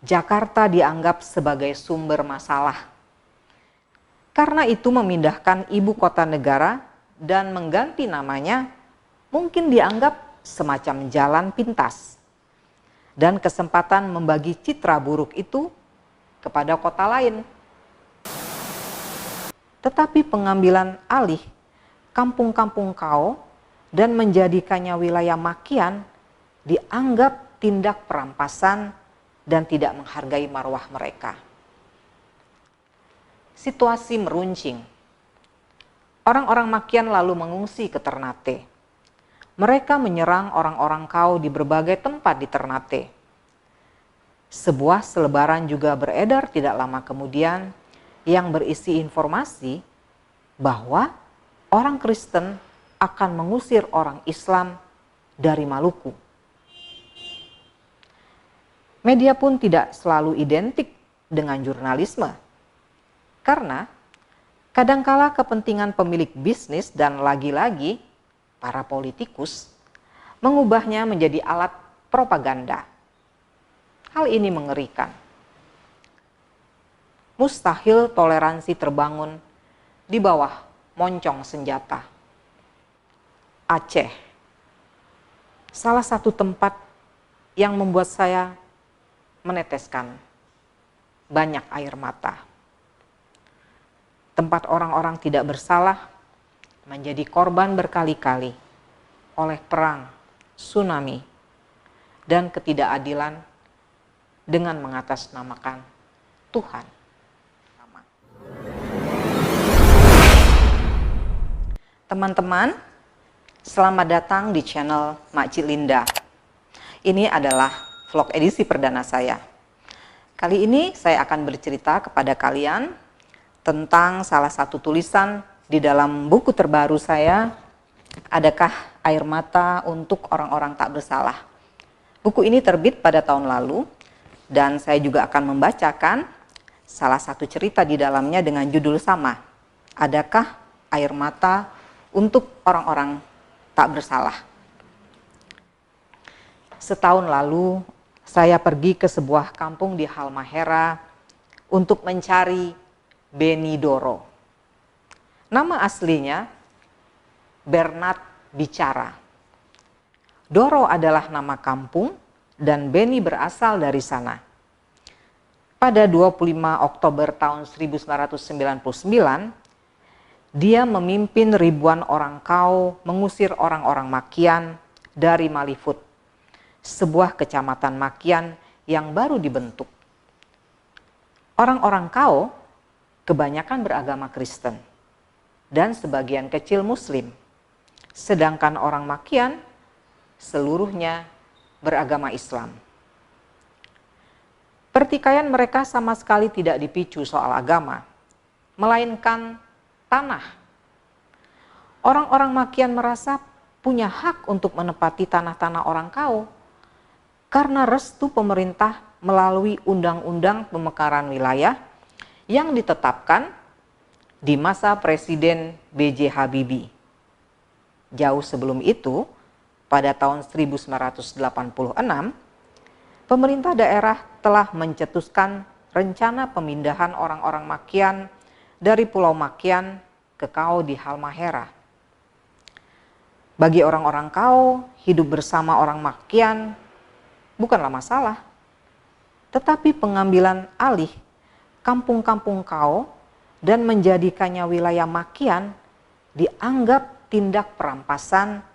Jakarta dianggap sebagai sumber masalah. Karena itu memindahkan ibu kota negara dan mengganti namanya mungkin dianggap semacam jalan pintas dan kesempatan membagi citra buruk itu kepada kota lain. Tetapi pengambilan alih kampung-kampung Kao dan menjadikannya wilayah makian dianggap tindak perampasan dan tidak menghargai marwah mereka. Situasi meruncing. Orang-orang makian lalu mengungsi ke Ternate. Mereka menyerang orang-orang Kao di berbagai tempat di Ternate. Sebuah selebaran juga beredar tidak lama kemudian yang berisi informasi bahwa orang Kristen akan mengusir orang Islam dari Maluku. Media pun tidak selalu identik dengan jurnalisme, karena kadangkala kepentingan pemilik bisnis dan lagi-lagi para politikus mengubahnya menjadi alat propaganda. Hal ini mengerikan. Mustahil toleransi terbangun di bawah moncong senjata. Aceh, salah satu tempat yang membuat saya meneteskan banyak air mata. Tempat orang-orang tidak bersalah menjadi korban berkali-kali oleh perang, tsunami, dan ketidakadilan dengan mengatasnamakan Tuhan. Teman-teman, selamat datang di channel Mak Cik Linda. Ini adalah vlog edisi perdana saya. Kali ini saya akan bercerita kepada kalian tentang salah satu tulisan di dalam buku terbaru saya, Adakah Air Mata untuk Orang-orang Tak Bersalah. Buku ini terbit pada tahun lalu dan saya juga akan membacakan salah satu cerita di dalamnya dengan judul sama, Adakah Air Mata untuk Orang-orang Tak Bersalah. Setahun lalu saya pergi ke sebuah kampung di Halmahera untuk mencari Beni Doro. Nama aslinya Bernat Bicara. Doro adalah nama kampung dan Beni berasal dari sana. Pada 25 Oktober tahun 1999, dia memimpin ribuan orang Kao mengusir orang-orang Makian dari Malifut, sebuah kecamatan Makian yang baru dibentuk. Orang-orang Kao kebanyakan beragama Kristen dan sebagian kecil Muslim, sedangkan orang Makian seluruhnya beragama Islam. Pertikaian mereka sama sekali tidak dipicu soal agama, melainkan tanah. Orang-orang Makian merasa punya hak untuk menepati tanah-tanah orang Kao karena restu pemerintah melalui Undang-Undang Pemekaran Wilayah yang ditetapkan di masa Presiden B.J. Habibie. Jauh sebelum itu, pada tahun 1986, pemerintah daerah telah mencetuskan rencana pemindahan orang-orang Makian dari Pulau Makian ke Kao di Halmahera. Bagi orang-orang Kao, hidup bersama orang Makian bukanlah masalah, tetapi pengambilan alih kampung-kampung Kao dan menjadikannya wilayah Makian dianggap tindak perampasan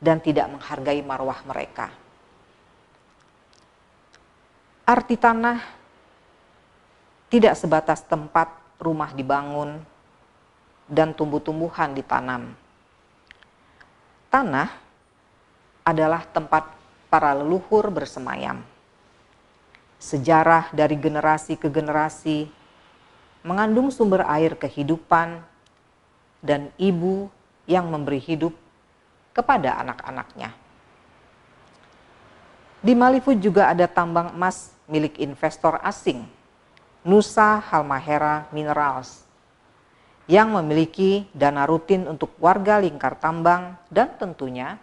dan tidak menghargai marwah mereka. Arti tanah tidak sebatas tempat rumah dibangun dan tumbuh-tumbuhan ditanam. Tanah adalah tempat para leluhur bersemayam. Sejarah dari generasi ke generasi mengandung sumber air kehidupan dan ibu yang memberi hidup kepada anak-anaknya. Di Malifut juga ada tambang emas milik investor asing, Nusa Halmahera Minerals, yang memiliki dana rutin untuk warga lingkar tambang dan tentunya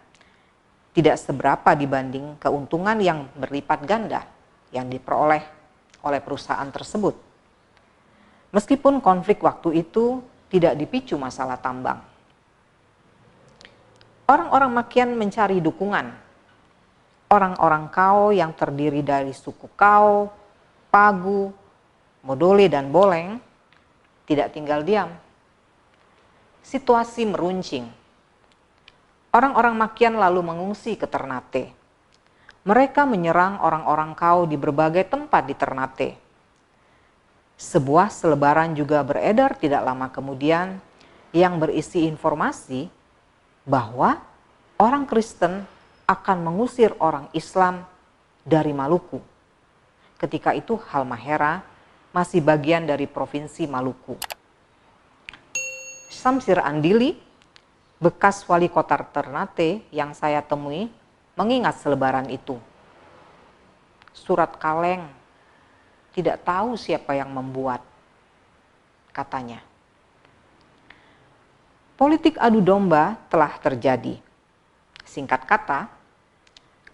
tidak seberapa dibanding keuntungan yang berlipat ganda yang diperoleh oleh perusahaan tersebut. Meskipun konflik waktu itu tidak dipicu masalah tambang. Orang-orang Makian mencari dukungan. Orang-orang Kao yang terdiri dari suku Kao, Pagu, Modole, dan Boleng tidak tinggal diam. Situasi meruncing. Orang-orang Makian lalu mengungsi ke Ternate. Mereka menyerang orang-orang Kao di berbagai tempat di Ternate. Sebuah selebaran juga beredar tidak lama kemudian yang berisi informasi bahwa orang Kristen akan mengusir orang Islam dari Maluku. Ketika itu Halmahera masih bagian dari provinsi Maluku. Samsir Andili, bekas wali kota Ternate yang saya temui, mengingat selebaran itu. Surat kaleng, tidak tahu siapa yang membuat, katanya. Politik adu domba telah terjadi. Singkat kata,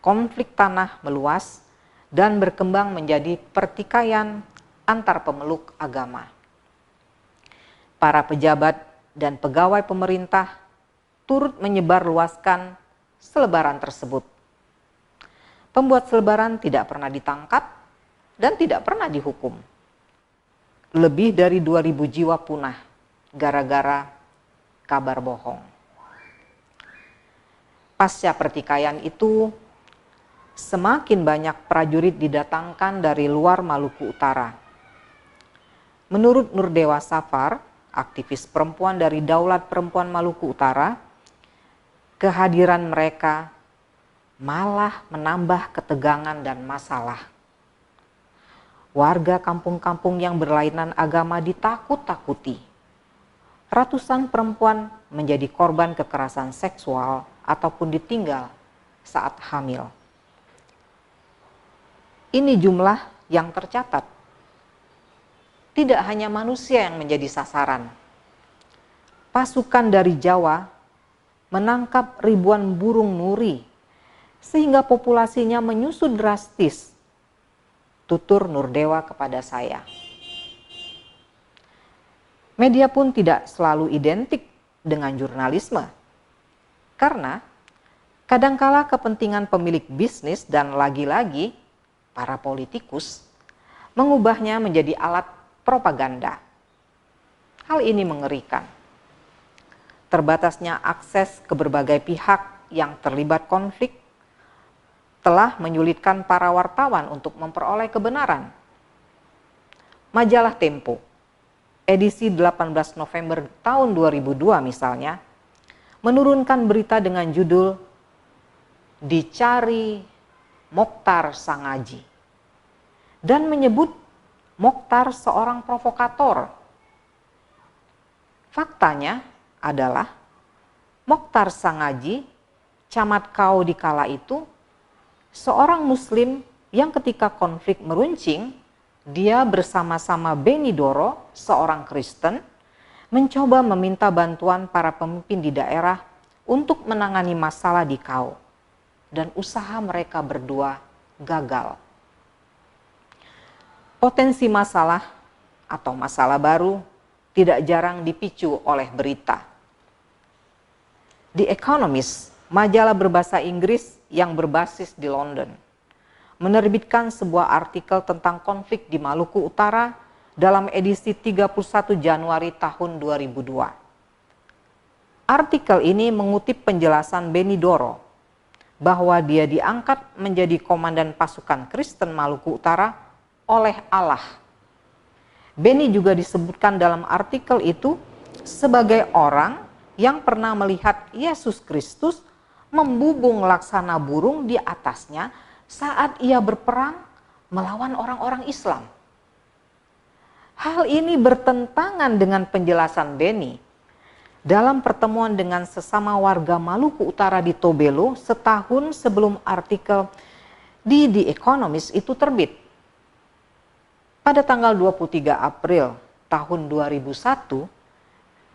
konflik tanah meluas dan berkembang menjadi pertikaian antar pemeluk agama. Para pejabat dan pegawai pemerintah turut menyebarluaskan selebaran tersebut. Pembuat selebaran tidak pernah ditangkap dan tidak pernah dihukum. Lebih dari 2.000 jiwa punah gara-gara kabar bohong. Pasca pertikaian itu, semakin banyak prajurit didatangkan dari luar Maluku Utara. Menurut Nurdewa Safar, aktivis perempuan dari Daulat Perempuan Maluku Utara, kehadiran mereka malah menambah ketegangan dan masalah. Warga kampung-kampung yang berlainan agama ditakut-takuti. Ratusan perempuan menjadi korban kekerasan seksual ataupun ditinggal saat hamil. Ini jumlah yang tercatat. Tidak hanya manusia yang menjadi sasaran. Pasukan dari Jawa menangkap ribuan burung nuri sehingga populasinya menyusut drastis. Tutur Nurdewa kepada saya. Media pun tidak selalu identik dengan jurnalisme. Karena kadangkala kepentingan pemilik bisnis dan lagi-lagi para politikus mengubahnya menjadi alat propaganda. Hal ini mengerikan. Terbatasnya akses ke berbagai pihak yang terlibat konflik telah menyulitkan para wartawan untuk memperoleh kebenaran. Majalah Tempo, edisi 18 November tahun 2002 misalnya, menurunkan berita dengan judul "Dicari Mokhtar Sangaji" dan menyebut Mokhtar seorang provokator. Faktanya adalah Mokhtar Sangaji, camat Kao di kala itu, seorang muslim yang ketika konflik meruncing, dia bersama-sama Beni Doro, seorang Kristen, mencoba meminta bantuan para pemimpin di daerah untuk menangani masalah di Kao. Dan usaha mereka berdua gagal. Potensi masalah atau masalah baru tidak jarang dipicu oleh berita. The Economist, majalah berbahasa Inggris yang berbasis di London, menerbitkan sebuah artikel tentang konflik di Maluku Utara dalam edisi 31 Januari tahun 2002. Artikel ini mengutip penjelasan Beni Doro bahwa dia diangkat menjadi komandan pasukan Kristen Maluku Utara oleh Allah. Beni juga disebutkan dalam artikel itu sebagai orang yang pernah melihat Yesus Kristus membubung laksana burung di atasnya saat ia berperang melawan orang-orang Islam. Hal ini bertentangan dengan penjelasan Beni dalam pertemuan dengan sesama warga Maluku Utara di Tobelo setahun sebelum artikel di The Economist itu terbit. Pada tanggal 23 April tahun 2001,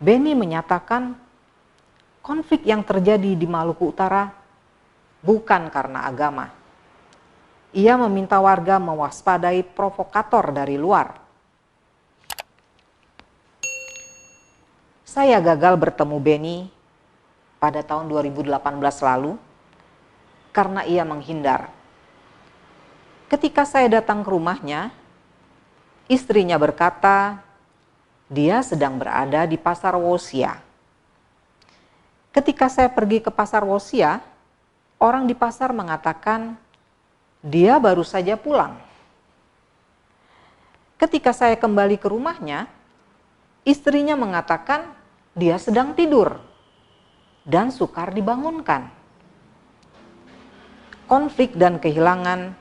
Beni menyatakan konflik yang terjadi di Maluku Utara bukan karena agama. Ia meminta warga mewaspadai provokator dari luar. Saya gagal bertemu Benny pada tahun 2018 lalu karena ia menghindar. Ketika saya datang ke rumahnya, istrinya berkata, dia sedang berada di pasar Wosia. Ketika saya pergi ke pasar Wosia, orang di pasar mengatakan dia baru saja pulang. Ketika saya kembali ke rumahnya, istrinya mengatakan dia sedang tidur dan sukar dibangunkan. Konflik dan kehilangan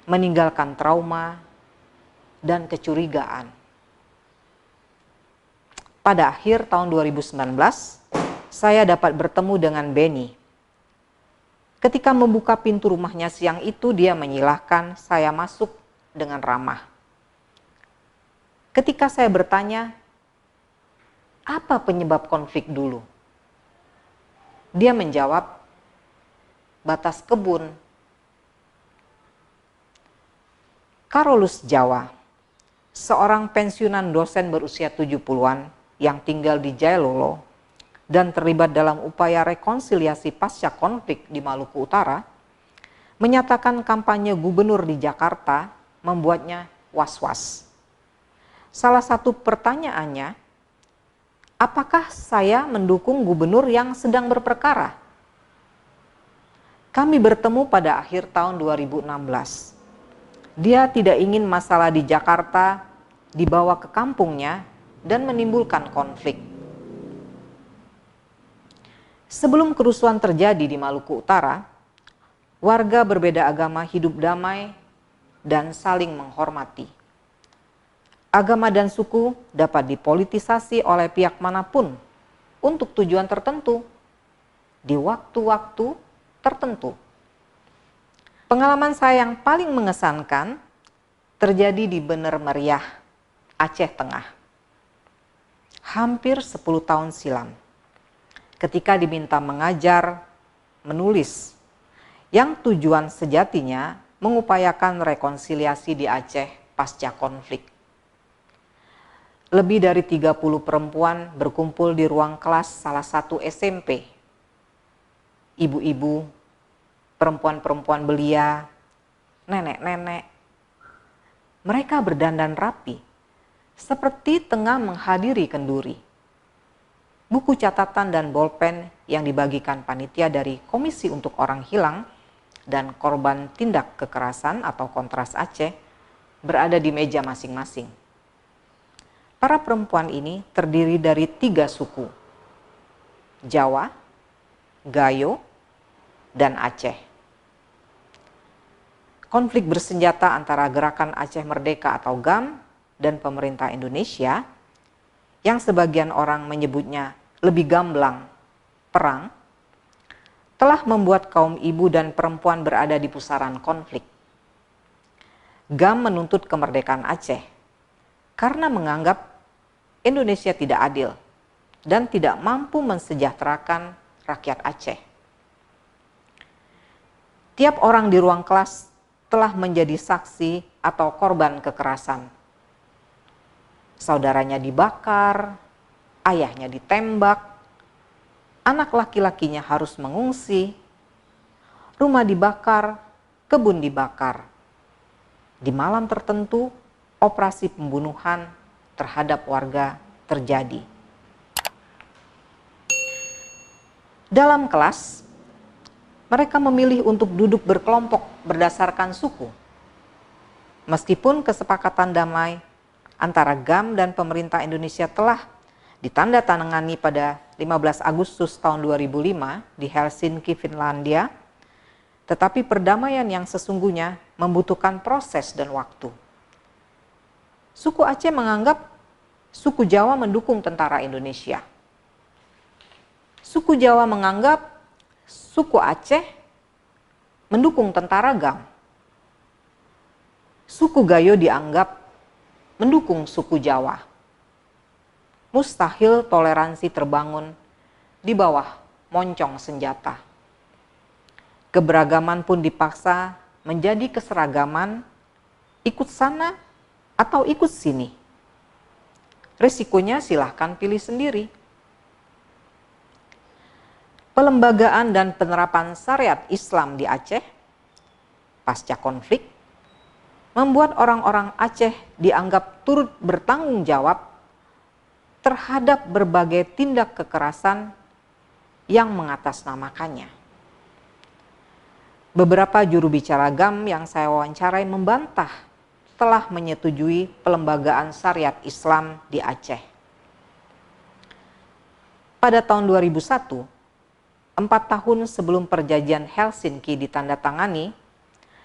meninggalkan trauma dan kecurigaan. Pada akhir tahun 2019, saya dapat bertemu dengan Benny. Ketika membuka pintu rumahnya siang itu, dia menyilahkan saya masuk dengan ramah. Ketika saya bertanya, apa penyebab konflik dulu? Dia menjawab, batas kebun. Carolus Jawa, seorang pensiunan dosen berusia 70-an yang tinggal di Jailolo dan terlibat dalam upaya rekonsiliasi pasca konflik di Maluku Utara, menyatakan kampanye gubernur di Jakarta membuatnya was-was. Salah satu pertanyaannya, apakah saya mendukung gubernur yang sedang berperkara? Kami bertemu pada akhir tahun 2016. Dia tidak ingin masalah di Jakarta dibawa ke kampungnya dan menimbulkan konflik. Sebelum kerusuhan terjadi di Maluku Utara, warga berbeda agama hidup damai dan saling menghormati. Agama dan suku dapat dipolitisasi oleh pihak manapun untuk tujuan tertentu di waktu-waktu tertentu. Pengalaman saya yang paling mengesankan terjadi di Bener Meriah, Aceh Tengah. Hampir 10 tahun silam, ketika diminta mengajar, menulis, yang tujuan sejatinya mengupayakan rekonsiliasi di Aceh pasca konflik. Lebih dari 30 perempuan berkumpul di ruang kelas salah satu SMP. Ibu-ibu, perempuan-perempuan belia, nenek-nenek. Mereka berdandan rapi, seperti tengah menghadiri kenduri. Buku catatan dan bolpen yang dibagikan panitia dari Komisi untuk Orang Hilang dan Korban Tindak Kekerasan atau Kontras Aceh berada di meja masing-masing. Para perempuan ini terdiri dari 3 suku, Jawa, Gayo, dan Aceh. Konflik bersenjata antara Gerakan Aceh Merdeka atau GAM dan pemerintah Indonesia, yang sebagian orang menyebutnya lebih gamblang, perang, telah membuat kaum ibu dan perempuan berada di pusaran konflik. GAM menuntut kemerdekaan Aceh karena menganggap Indonesia tidak adil dan tidak mampu mensejahterakan rakyat Aceh. Tiap orang di ruang kelas telah menjadi saksi atau korban kekerasan. Saudaranya dibakar, ayahnya ditembak, anak laki-lakinya harus mengungsi, rumah dibakar, kebun dibakar. Di malam tertentu, operasi pembunuhan terhadap warga terjadi. Dalam kelas, mereka memilih untuk duduk berkelompok berdasarkan suku. Meskipun kesepakatan damai antara GAM dan pemerintah Indonesia telah ditandatangani pada 15 Agustus tahun 2005 di Helsinki, Finlandia, tetapi perdamaian yang sesungguhnya membutuhkan proses dan waktu. Suku Aceh menganggap suku Jawa mendukung tentara Indonesia. Suku Jawa menganggap suku Aceh mendukung tentara GAM. Suku Gayo dianggap mendukung suku Jawa. Mustahil toleransi terbangun di bawah moncong senjata. Keberagaman pun dipaksa menjadi keseragaman, ikut sana atau ikut sini. Risikonya silahkan pilih sendiri. Pelembagaan dan penerapan syariat Islam di Aceh pasca konflik membuat orang-orang Aceh dianggap turut bertanggung jawab terhadap berbagai tindak kekerasan yang mengatasnamakannya. Beberapa juru bicara GAM yang saya wawancarai membantah telah menyetujui pelembagaan syariat Islam di Aceh. Pada tahun 2001, 4 tahun sebelum perjanjian Helsinki ditandatangani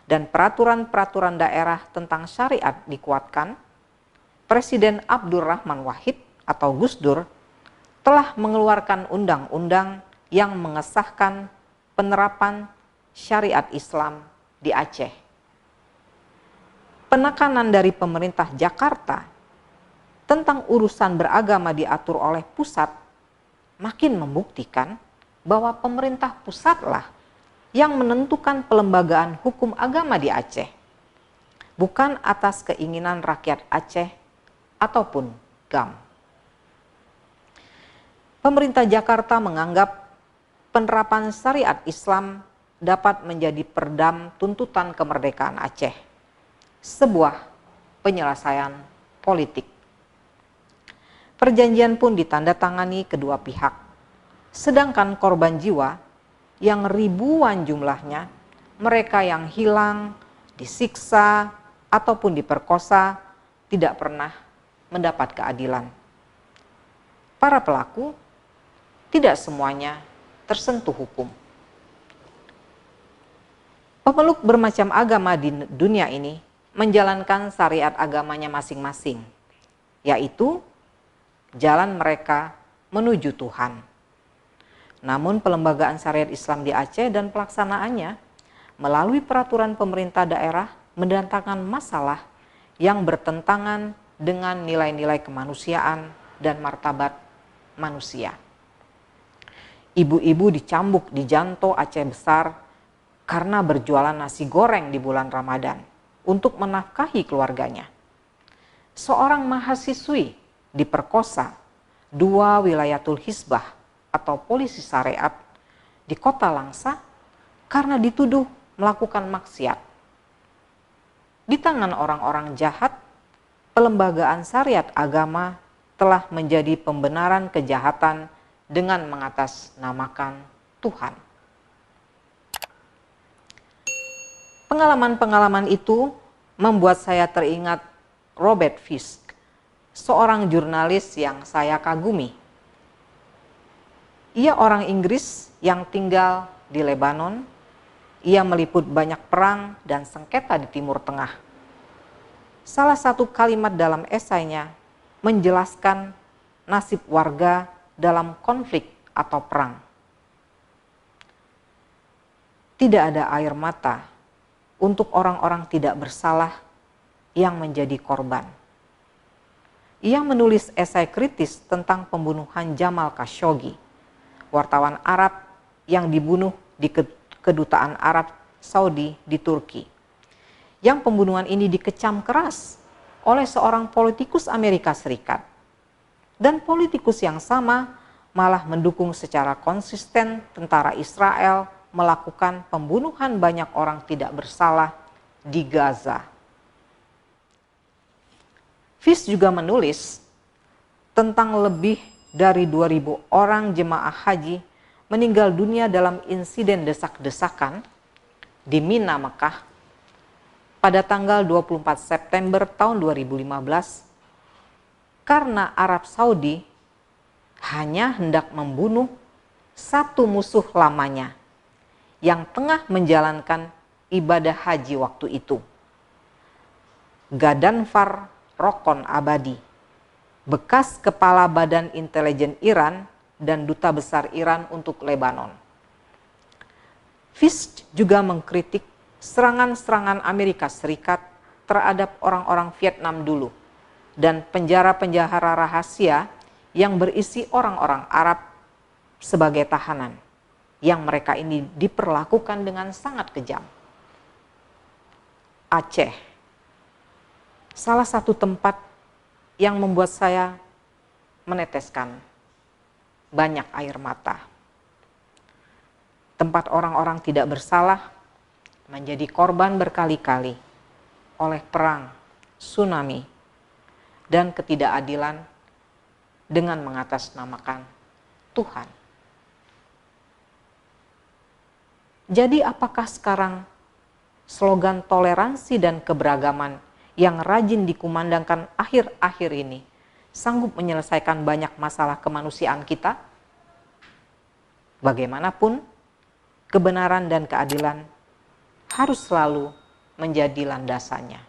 dan peraturan-peraturan daerah tentang syariat dikuatkan, Presiden Abdurrahman Wahid atau Gus Dur telah mengeluarkan undang-undang yang mengesahkan penerapan syariat Islam di Aceh. Penekanan dari pemerintah Jakarta tentang urusan beragama diatur oleh pusat makin membuktikan bahwa pemerintah pusatlah yang menentukan pelembagaan hukum agama di Aceh, bukan atas keinginan rakyat Aceh ataupun GAM. Pemerintah Jakarta menganggap penerapan syariat Islam dapat menjadi peredam tuntutan kemerdekaan Aceh, sebuah penyelesaian politik. Perjanjian pun ditandatangani kedua pihak. Sedangkan korban jiwa yang ribuan jumlahnya, mereka yang hilang, disiksa, ataupun diperkosa, tidak pernah mendapat keadilan. Para pelaku tidak semuanya tersentuh hukum. Pemeluk bermacam agama di dunia ini menjalankan syariat agamanya masing-masing, yaitu jalan mereka menuju Tuhan. Namun pelembagaan syariat Islam di Aceh dan pelaksanaannya melalui peraturan pemerintah daerah mendatangkan masalah yang bertentangan dengan nilai-nilai kemanusiaan dan martabat manusia. Ibu-ibu dicambuk di Janto Aceh Besar karena berjualan nasi goreng di bulan Ramadan untuk menafkahi keluarganya. Seorang mahasiswi diperkosa 2 wilayatul hizbah atau polisi syariat di kota Langsa karena dituduh melakukan maksiat. Di tangan orang-orang jahat, pelembagaan syariat agama telah menjadi pembenaran kejahatan dengan mengatasnamakan Tuhan. Pengalaman-pengalaman itu membuat saya teringat Robert Fisk, seorang jurnalis yang saya kagumi. Ia orang Inggris yang tinggal di Lebanon. Ia meliput banyak perang dan sengketa di Timur Tengah. Salah satu kalimat dalam esainya menjelaskan nasib warga dalam konflik atau perang. Tidak ada air mata untuk orang-orang tidak bersalah yang menjadi korban. Ia menulis esai kritis tentang pembunuhan Jamal Khashoggi, wartawan Arab yang dibunuh di kedutaan Arab Saudi di Turki. Yang pembunuhan ini dikecam keras oleh seorang politikus Amerika Serikat. Dan politikus yang sama malah mendukung secara konsisten tentara Israel melakukan pembunuhan banyak orang tidak bersalah di Gaza. Fisk juga menulis tentang lebih dari 2.000 orang jemaah haji meninggal dunia dalam insiden desak-desakan di Mina, Mekah pada tanggal 24 September tahun 2015 karena Arab Saudi hanya hendak membunuh satu musuh lamanya yang tengah menjalankan ibadah haji waktu itu, Ghaddanfar Rokon Abadi, bekas kepala Badan Intelijen Iran dan Duta Besar Iran untuk Lebanon. Fisk juga mengkritik serangan-serangan Amerika Serikat terhadap orang-orang Vietnam dulu dan penjara-penjara rahasia yang berisi orang-orang Arab sebagai tahanan, yang mereka ini diperlakukan dengan sangat kejam. Aceh. Salah satu tempat yang membuat saya meneteskan banyak air mata. Tempat orang-orang tidak bersalah menjadi korban berkali-kali oleh perang, tsunami, dan ketidakadilan dengan mengatasnamakan Tuhan. Jadi apakah sekarang slogan toleransi dan keberagaman yang rajin dikumandangkan akhir-akhir ini sanggup menyelesaikan banyak masalah kemanusiaan kita? Bagaimanapun, kebenaran dan keadilan harus selalu menjadi landasannya.